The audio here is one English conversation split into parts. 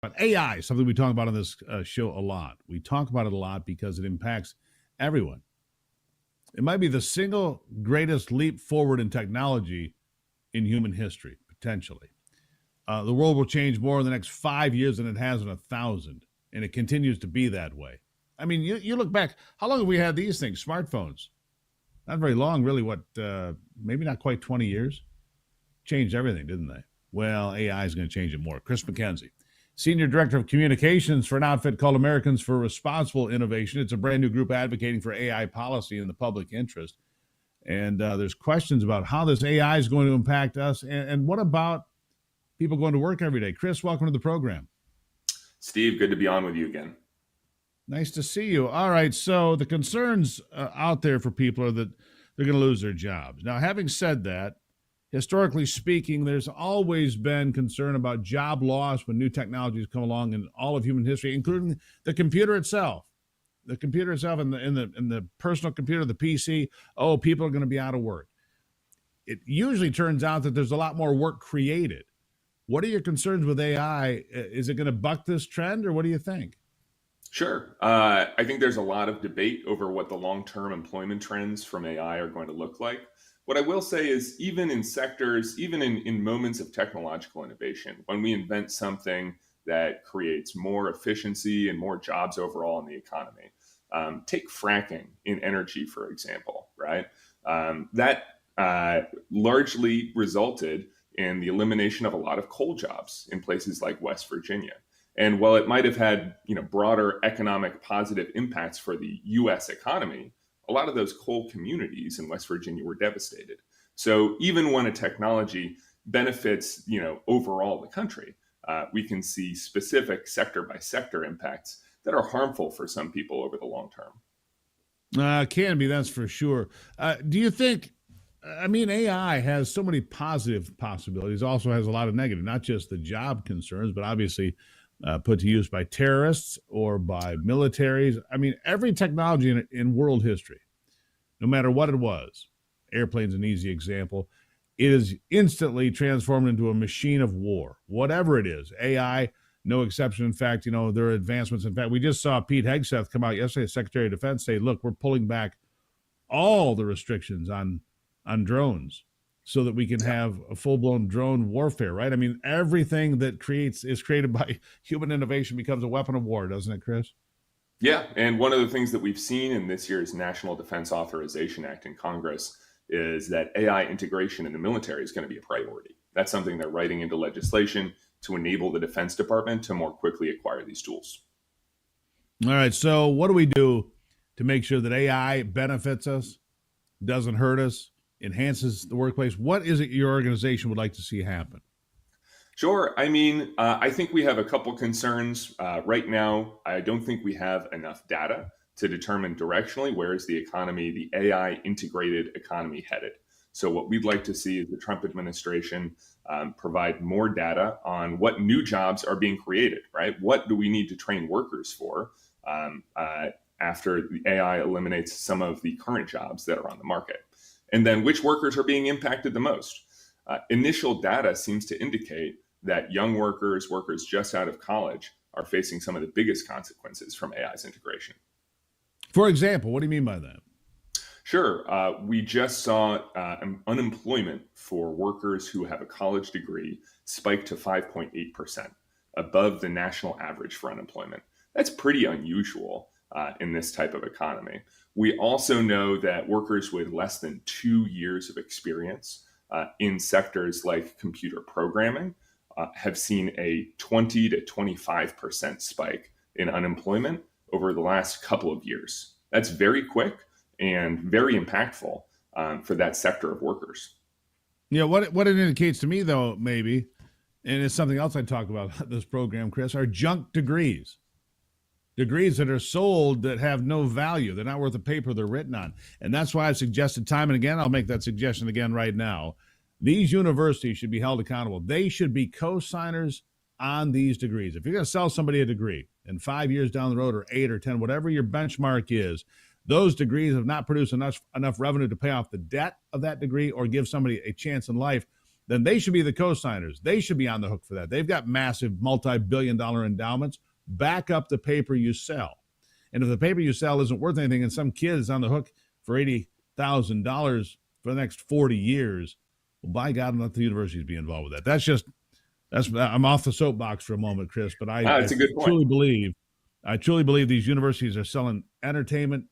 But AI, something we talk about on this show a lot. We talk about it a lot because it impacts everyone. It might be the single greatest leap forward in technology in human history, potentially. The world will change more in the next 5 years than it has in 1,000, and it continues to be that way. I mean, you look back, how long have we had these things, smartphones? Not very long, really. Maybe not quite 20 years? Changed everything, didn't they? Well, AI is going to change it more. Chris MacKenzie, Senior Director of Communications for an outfit called Americans for Responsible Innovation. It's a brand new group advocating for AI policy in the public interest. And there's questions about how this AI is going to impact us. And what about people going to work every day? Chris, welcome to the program. Steve, good to be on with you again. Nice to see you. All right, so the concerns out there for people are that they're going to lose their jobs. Now, having said that, historically speaking, there's always been concern about job loss when new technologies come along in all of human history, including the computer itself. The computer itself and the personal computer, the PC, people are going to be out of work. It usually turns out that there's a lot more work created. What are your concerns with AI? Is it going to buck this trend, or what do you think? Sure. I think there's a lot of debate over what the long-term employment trends from AI are going to look like. What I will say is even in sectors, even in moments of technological innovation, when we invent something that creates more efficiency and more jobs overall in the economy, take fracking in energy, for example, right? That largely resulted in the elimination of a lot of coal jobs in places like West Virginia. And while it might have had, broader economic positive impacts for the U.S. economy, a lot of those coal communities in West Virginia were devastated. So even when a technology benefits, overall the country, we can see specific sector by sector impacts that are harmful for some people over the long term. Can be, that's for sure. Do you think, AI has so many positive possibilities, also has a lot of negative, not just the job concerns, but obviously put to use by terrorists or by militaries. Every technology in world history, no matter what it was, airplane's an easy example, it is instantly transformed into a machine of war, whatever it is. AI, no exception. In fact, there are advancements. In fact, we just saw Pete Hegseth come out yesterday, Secretary of Defense, say, look, we're pulling back all the restrictions on drones so that we can have a full-blown drone warfare, right? Everything that is created by human innovation becomes a weapon of war, doesn't it, Chris? Yeah, and one of the things that we've seen in this year's National Defense Authorization Act in Congress is that AI integration in the military is going to be a priority. That's something they're writing into legislation to enable the Defense Department to more quickly acquire these tools. All right, so what do we do to make sure that AI benefits us, doesn't hurt us, enhances the workplace? What is it your organization would like to see happen? Sure. I think we have a couple concerns. Right now, I don't think we have enough data to determine directionally where is the economy, the AI integrated economy headed. So what we'd like to see is the Trump administration provide more data on what new jobs are being created, right? What do we need to train workers for after the AI eliminates some of the current jobs that are on the market? And then which workers are being impacted the most? Initial data seems to indicate that young workers just out of college, are facing some of the biggest consequences from AI's integration. For example, what do you mean by that? Sure. We just saw unemployment for workers who have a college degree spike to 5.8%, above the national average for unemployment. That's pretty unusual in this type of economy. We also know that workers with less than 2 years of experience in sectors like computer programming have seen a 20 to 25% spike in unemployment over the last couple of years. That's very quick and very impactful for that sector of workers. Yeah, what it indicates to me, though, maybe, and it's something else I talk about in this program, Chris, are junk degrees. Degrees that are sold that have no value. They're not worth the paper they're written on. And that's why I've suggested time and again, I'll make that suggestion again right now, these universities should be held accountable. They should be co-signers on these degrees. If you're going to sell somebody a degree and 5 years down the road or 8 or 10, whatever your benchmark is, those degrees have not produced enough revenue to pay off the debt of that degree or give somebody a chance in life, then they should be the co-signers. They should be on the hook for that. They've got massive multi-billion-dollar endowments. Back up the paper you sell. And if the paper you sell isn't worth anything and some kid is on the hook for $80,000 for the next 40 years, well, by God, let the universities be involved with that. I'm off the soapbox for a moment, Chris, but That's a good point. I truly believe these universities are selling entertainment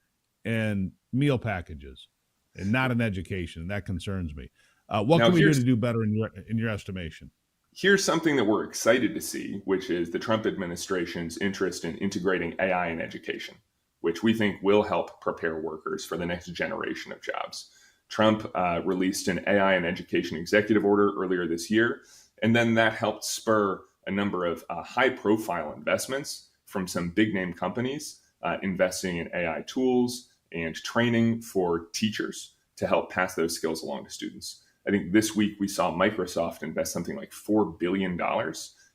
and meal packages and not an education. That concerns me. What can we do to do better in your estimation? Here's something that we're excited to see, which is the Trump administration's interest in integrating AI in education, which we think will help prepare workers for the next generation of jobs. Trump released an AI in education executive order earlier this year, and then that helped spur a number of high-profile investments from some big-name companies investing in AI tools and training for teachers to help pass those skills along to students. I think this week we saw Microsoft invest something like $4 billion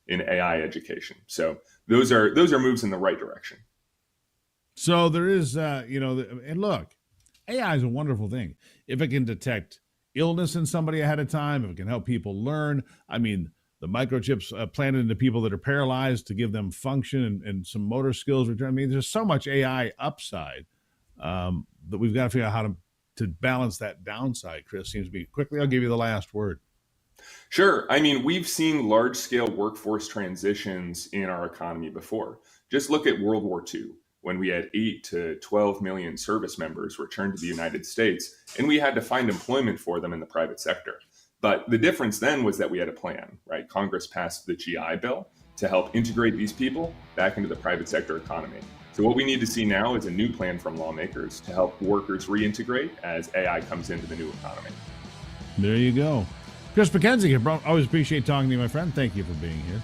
in AI education. So those are moves in the right direction. So there is, and look, AI is a wonderful thing. If it can detect illness in somebody ahead of time, if it can help people learn, I mean, the microchips planted into people that are paralyzed to give them function and some motor skills. I mean, there's so much AI upside that we've got to figure out how to balance that downside. Chris, seems to be quickly. I'll give you the last word. Sure. I mean, we've seen large-scale workforce transitions in our economy before. Just look at World War II, when we had 8 to 12 million service members return to the United States, and we had to find employment for them in the private sector. But the difference then was that we had a plan, right? Congress passed the GI Bill to help integrate these people back into the private sector economy. So what we need to see now is a new plan from lawmakers to help workers reintegrate as AI comes into the new economy. There you go. Chris MacKenzie, I always appreciate talking to you, my friend. Thank you for being here.